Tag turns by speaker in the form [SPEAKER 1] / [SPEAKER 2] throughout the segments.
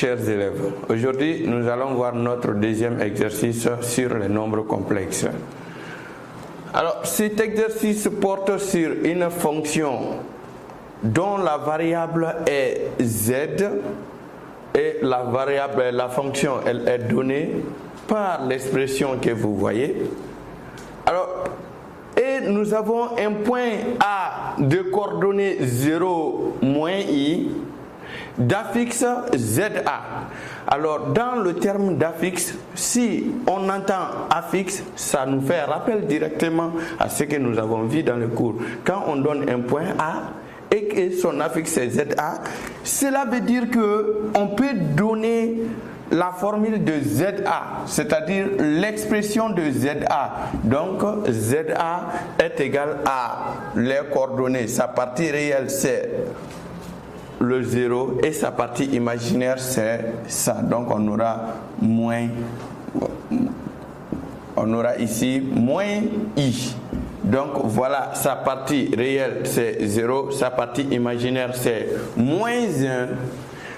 [SPEAKER 1] chers élèves. Aujourd'hui, nous allons voir notre deuxième exercice sur les nombres complexes. Alors, cet exercice porte sur une fonction dont la variable est z et la fonction elle est donnée par l'expression que vous voyez. Alors, et nous avons un point A de coordonnées 0, moins i, d'affixe ZA. Alors, dans le terme d'affixe, si on entend affixe, ça nous fait rappel directement à ce que nous avons vu dans le cours. Quand on donne un point A et que son affixe est ZA, cela veut dire qu'on peut donner la formule de ZA, c'est-à-dire l'expression de ZA. Donc, ZA est égal à les coordonnées. Sa partie réelle, c'est le 0 et sa partie imaginaire, c'est ça. Donc, on aura ici moins i. Donc, voilà, sa partie réelle, c'est 0. Sa partie imaginaire, c'est moins 1.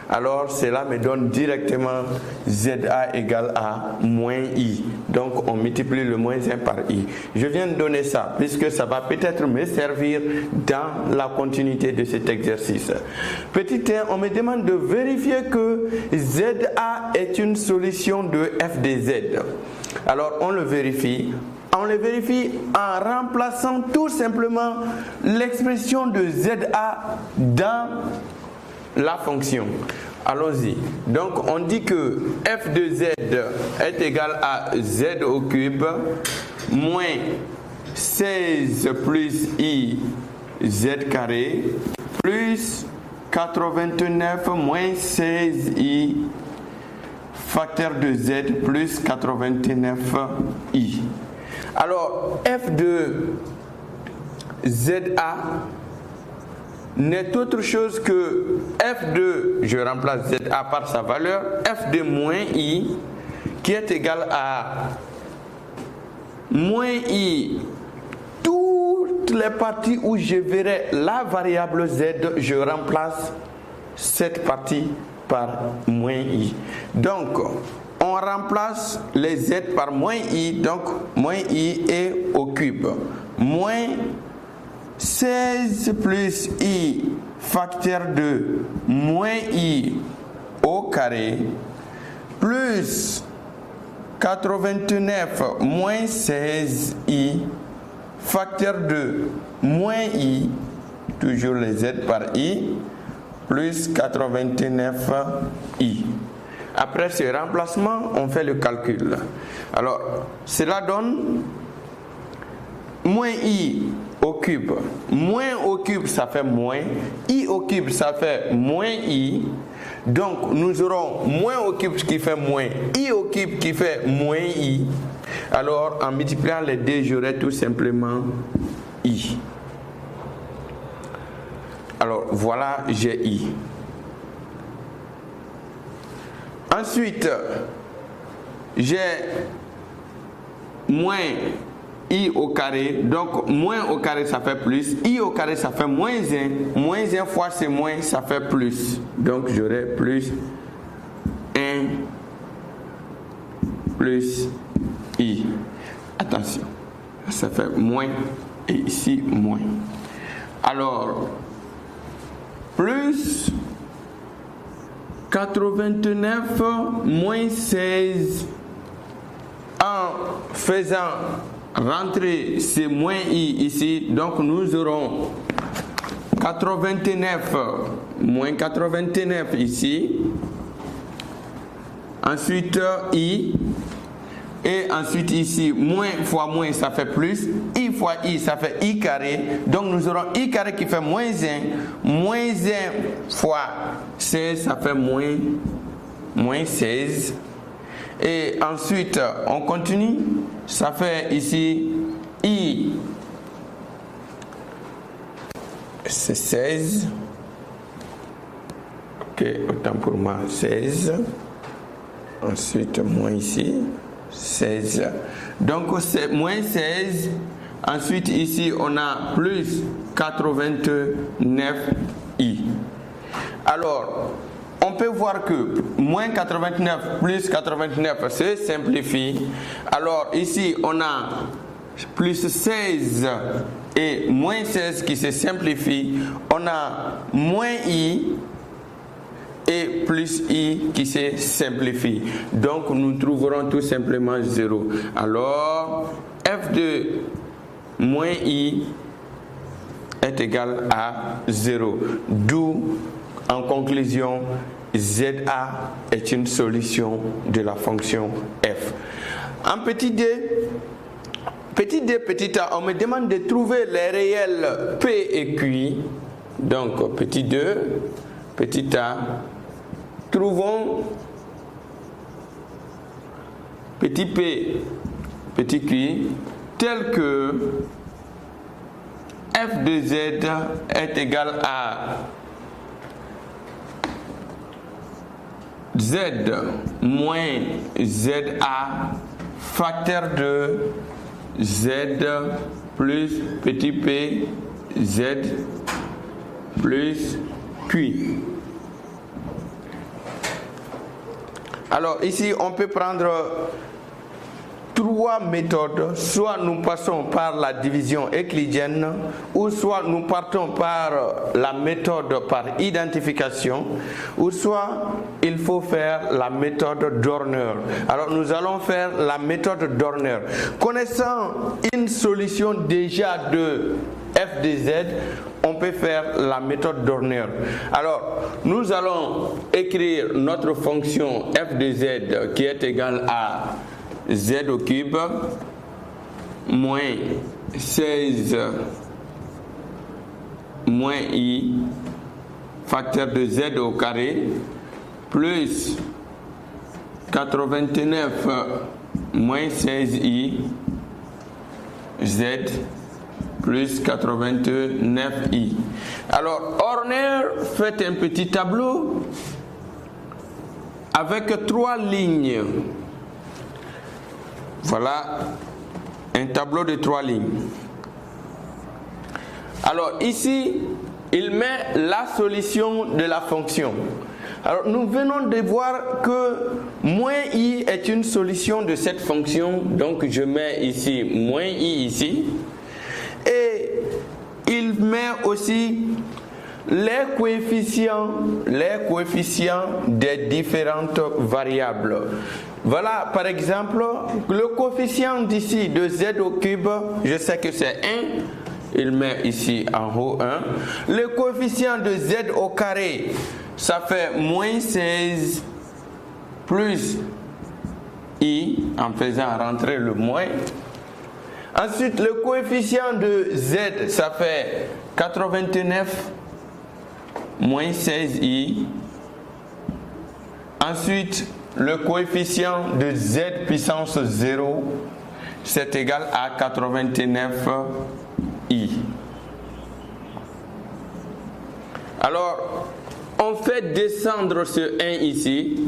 [SPEAKER 1] Alors, cela me donne directement ZA égale à moins I. Donc, on multiplie le moins 1 par I. Je viens de donner ça, puisque ça va peut-être me servir dans la continuité de cet exercice. Petit 1, on me demande de vérifier que ZA est une solution de f de Z. Alors, on le vérifie. On le vérifie en remplaçant tout simplement l'expression de ZA dans la fonction. Allons-y. Donc, on dit que f de z est égal à z au cube moins 16 plus i z carré plus 89 moins 16i facteur de z plus 89i. Alors, f de ZA n'est autre chose que f de, je remplace ZA par sa valeur, f de moins i, qui est égal à moins i, toutes les parties où je verrai la variable z, je remplace cette partie par moins i. Donc, on remplace les z par moins i, donc moins i est au cube, moins 16 plus i facteur de moins i au carré plus 89 moins 16i facteur de moins i, toujours les z par i, plus 89i. Après ce remplacement, on fait le calcul. Alors, cela donne moins i au cube. Moins au cube, ça fait moins. I au cube, ça fait moins i. Donc, nous aurons moins au cube qui fait moins. I au cube qui fait moins i. Alors, en multipliant les deux, j'aurai tout simplement i. Alors, voilà, j'ai i. Ensuite, j'ai moins i au carré, donc moins au carré ça fait plus, i au carré ça fait moins 1, moins 1 fois c'est moins, ça fait plus, donc j'aurai plus 1 plus i. Attention, ça fait moins et ici moins. Alors, plus 89 moins 16 en faisant rentrer ces moins i ici, donc nous aurons 89 moins 89 ici, ensuite i, et ensuite ici moins fois moins ça fait plus, i fois i ça fait i carré, donc nous aurons i carré qui fait moins 1 fois 16 ça fait moins 16. Et ensuite, on continue. Ça fait ici i, c'est 16. Ok, autant pour moi, 16. Ensuite, moins ici, 16. Donc, c'est moins 16. Ensuite, ici, on a plus 89i. Alors, on peut voir que moins 89 plus 89 se simplifie. Alors ici, on a plus 16 et moins 16 qui se simplifie. On a moins i et plus i qui se simplifie. Donc nous trouverons tout simplement 0. Alors f de moins i est égal à 0. D'où, en conclusion, ZA est une solution de la fonction f. En petit d, petit a, on me demande de trouver les réels p et q. Donc petit 2, petit a, trouvons petit p, petit q, tel que f de z est égal à z moins za facteur de z plus petit p z plus q. Alors ici on peut prendre trois méthodes, soit nous passons par la division euclidienne, ou soit nous partons par la méthode par identification, ou soit il faut faire la méthode Dorner. Alors nous allons faire la méthode Dorner. Connaissant une solution déjà de f de z, on peut faire la méthode Dorner. Alors nous allons écrire notre fonction f de z qui est égale à z au cube moins 16 moins i facteur de z au carré plus 89 moins 16i z plus 89i. Alors Horner fait un petit tableau avec trois lignes. Voilà un tableau de trois lignes. Alors ici, il met la solution de la fonction. Alors nous venons de voir que moins i est une solution de cette fonction. Donc je mets ici moins i ici. Et il met aussi les coefficients des différentes variables. Voilà, par exemple, le coefficient d'ici de z au cube, je sais que c'est 1. Il met ici en haut 1. Le coefficient de z au carré, ça fait moins 16 plus i, en faisant rentrer le moins. Ensuite, le coefficient de z, ça fait 89 moins 16i. Ensuite, le coefficient de z puissance 0, c'est égal à 89i. Alors, on fait descendre ce 1 ici.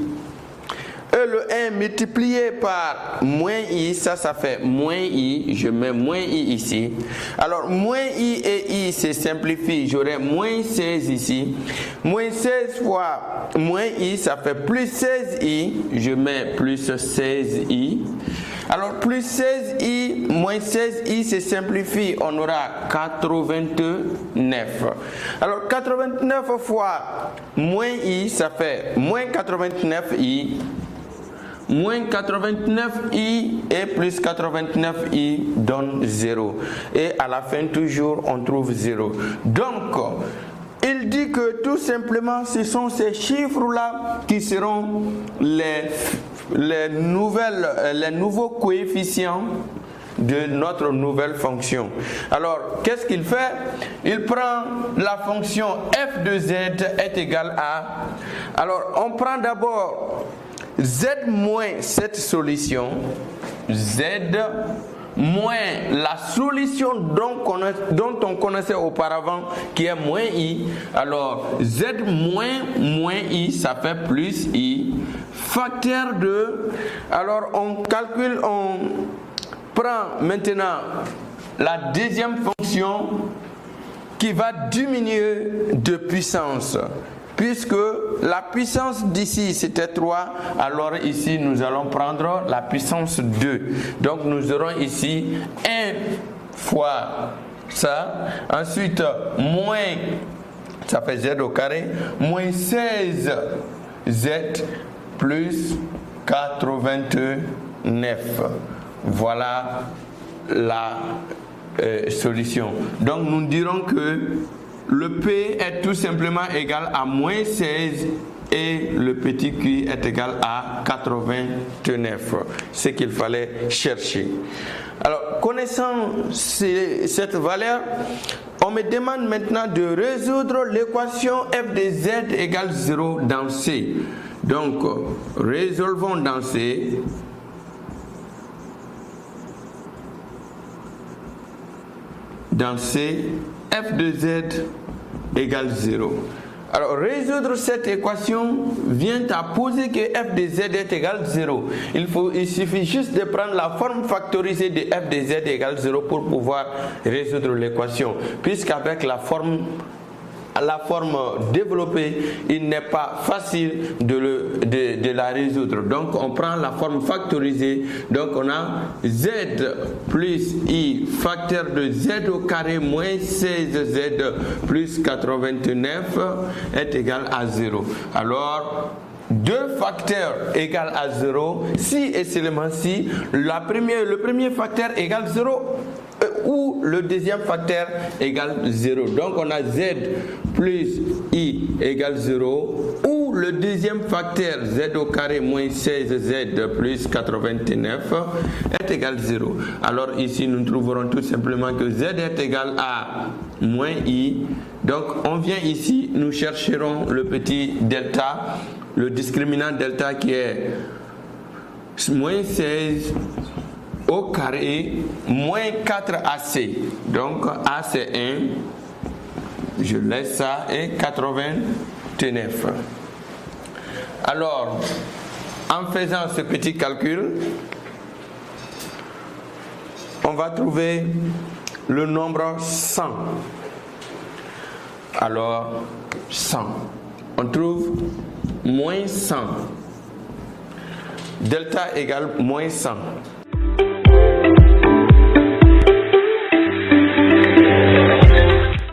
[SPEAKER 1] Et le 1 multiplié par moins i, ça fait moins i, je mets moins i ici. Alors moins i et i se simplifient, j'aurai moins 16 ici. Moins 16 fois moins i, ça fait plus 16i, je mets plus 16i. Alors plus 16i, moins 16i se simplifie, on aura 89. Alors 89 fois moins i, ça fait moins 89i. Moins 89i et plus 89i donne 0. Et à la fin, toujours, on trouve 0. Donc, il dit que tout simplement, ce sont ces chiffres-là qui seront les nouveaux coefficients de notre nouvelle fonction. Alors, qu'est-ce qu'il fait? Il prend la fonction f de z est égale à... Alors, on prend d'abord z moins cette solution, z moins la solution dont on connaissait auparavant qui est moins i. Alors z moins i, ça fait plus i, facteur de... Alors on calcule, on prend maintenant la deuxième fonction qui va diminuer de puissance. Puisque la puissance d'ici c'était 3, alors ici nous allons prendre la puissance 2. Donc nous aurons ici 1 fois ça. Ensuite, moins, ça fait z au carré, moins 16z plus 89. Voilà la solution. Donc nous dirons que le P est tout simplement égal à moins 16 et le petit q est égal à 89. Ce qu'il fallait chercher. Alors, connaissant cette valeur, on me demande maintenant de résoudre l'équation f de z égale 0 dans C. Donc, résolvons dans C. Dans C, f de z égale 0. Alors, résoudre cette équation vient à poser que f de z est égal 0. Il suffit juste de prendre la forme factorisée de f de z égale 0 pour pouvoir résoudre l'équation. Puisqu'avec la forme développée, il n'est pas facile de la résoudre. Donc on prend la forme factorisée. Donc on a z plus i facteur de z au carré moins 16z plus 89 est égal à 0. Alors 2 facteurs égale à 0 si et seulement si le premier facteur égale 0 ou le deuxième facteur égale 0. Donc on a z plus i égale 0 ou le deuxième facteur z au carré moins 16z plus 89 est égal 0. Alors ici nous trouverons tout simplement que z est égal à moins i. Donc on vient ici, nous chercherons le petit delta, le discriminant delta qui est moins 16 au carré moins 4ac. Donc a c'est 1, je laisse ça, et 89. Alors, en faisant ce petit calcul, on va trouver le nombre 100. Alors, 100. On trouve moins 100. Delta égale moins 100.